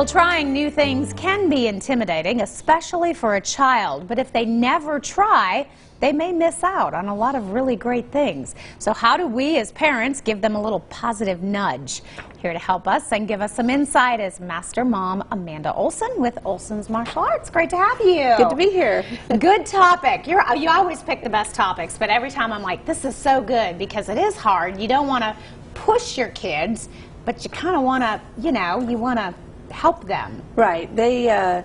Well, trying new things can be intimidating, especially for a child, but if they never try, they may miss out on a lot of really great things. So how do we as parents give them a little positive nudge? Here to help us and give us some insight is Master Mom Amanda Olson with Olson's Martial Arts. Great to have you. Good to be here. Good topic. You always pick the best topics, but every time I'm like, this is so good because it is hard. You don't want to push your kids, but you kind of want to, you want to help them. Right. You're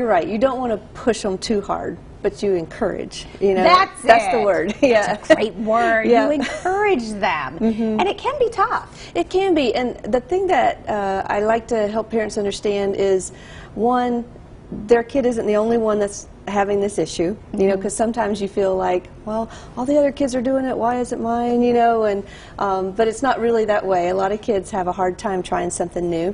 right. You don't want to push them too hard, but you encourage. That's the word. Yeah. That's a great word. Yeah. You encourage them, and it can be tough. It can be, and the thing that I like to help parents understand is, one, their kid isn't the only one that's having this issue, because sometimes you feel like, well, all the other kids are doing it, why isn't mine, but it's not really that way. A lot of kids have a hard time trying something new,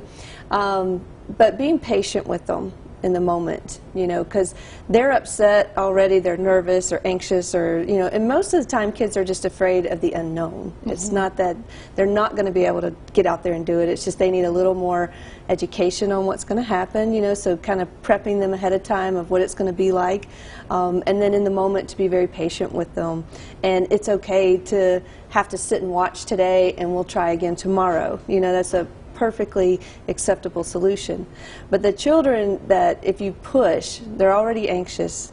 but being patient with them in the moment, because they're upset already, they're nervous or anxious, or, and most of the time kids are just afraid of the unknown. It's not that they're not going to be able to get out there and do it, it's just they need a little more education on what's going to happen, so kind of prepping them ahead of time of what it's going to be like, and then in the moment to be very patient with them. And it's okay to have to sit and watch today and we'll try again tomorrow. That's a perfectly acceptable solution. But the children that if you push, they're already anxious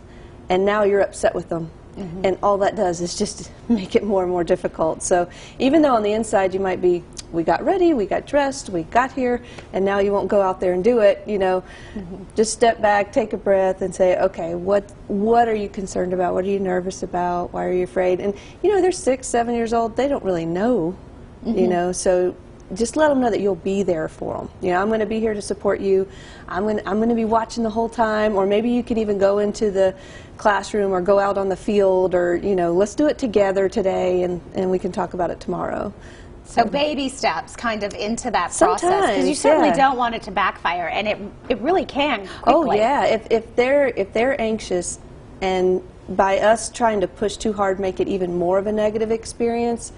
and now you're upset with them. And all that does is just make it more and more difficult. So even though on the inside you might be, we got ready, we got dressed, we got here, and now you won't go out there and do it, just step back, take a breath, and say, okay, what are you concerned about? What are you nervous about? Why are you afraid? And they're 6, 7 years old, they don't really know, so just let them know that you'll be there for them. I'm going to be here to support you. I'm going to be watching the whole time, or maybe you could even go into the classroom or go out on the field, or let's do it together today, and we can talk about it tomorrow. So baby steps kind of into that process, because you certainly don't want it to backfire, and it really can quickly. Oh yeah, if they're anxious, and by us trying to push too hard make it even more of a negative experience,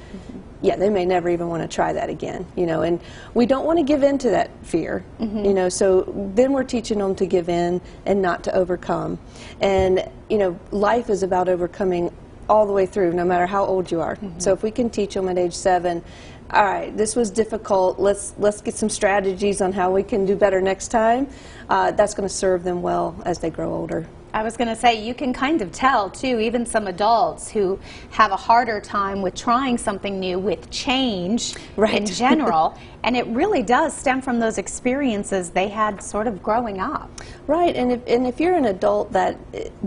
yeah, they may never even want to try that again, and we don't want to give in to that fear, so then we're teaching them to give in and not to overcome. And, life is about overcoming all the way through, no matter how old you are. So if we can teach them at age 7, all right, this was difficult, let's get some strategies on how we can do better next time, that's going to serve them well as they grow older. I was going to say, you can kind of tell, too, even some adults who have a harder time with trying something new, with change in general, and it really does stem from those experiences they had sort of growing up. Right, and if you're an adult that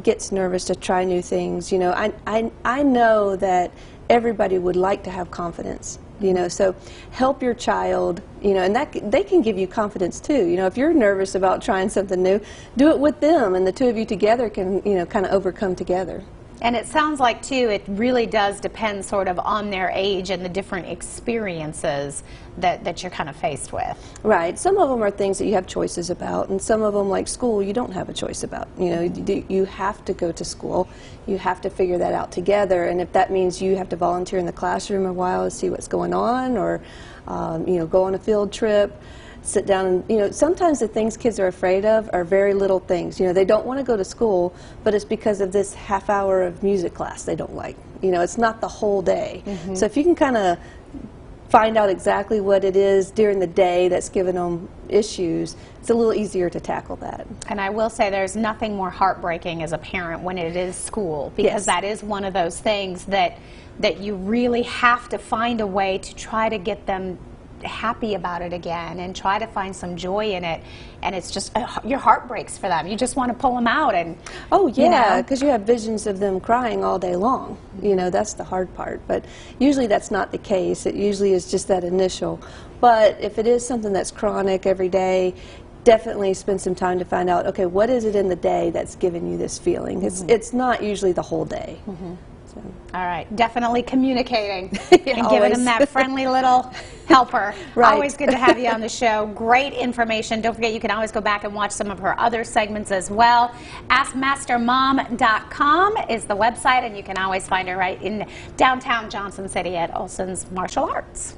gets nervous to try new things, I know that everybody would like to have confidence. So help your child, and they can give you confidence too. If you're nervous about trying something new, do it with them, and the two of you together can, kind of overcome together. And it sounds like, too, it really does depend sort of on their age and the different experiences that you're kind of faced with. Right. Some of them are things that you have choices about, and some of them, like school, you don't have a choice about. You have to go to school. You have to figure that out together, and if that means you have to volunteer in the classroom a while to see what's going on, or, go on a field trip, sit down and, sometimes the things kids are afraid of are very little things. They don't want to go to school, but it's because of this half hour of music class they don't like. It's not the whole day. So if you can kind of find out exactly what it is during the day that's giving them issues, it's a little easier to tackle that. And I will say there's nothing more heartbreaking as a parent when it is school, because that is one of those things that you really have to find a way to try to get them happy about it again and try to find some joy in it, and it's just your heart breaks for them. You just want to pull them out, and oh yeah, because you have visions of them crying all day long. That's the hard part, but usually that's not the case. It usually is just that initial. But if it is something that's chronic every day, definitely spend some time to find out, okay, what is it in the day that's giving you this feeling? It's not usually the whole day. So. All right, definitely communicating and giving them that friendly little helper. Right. Always good to have you on the show. Great information. Don't forget, you can always go back and watch some of her other segments as well. AskMasterMom.com is the website, and you can always find her right in downtown Johnson City at Olson's Martial Arts.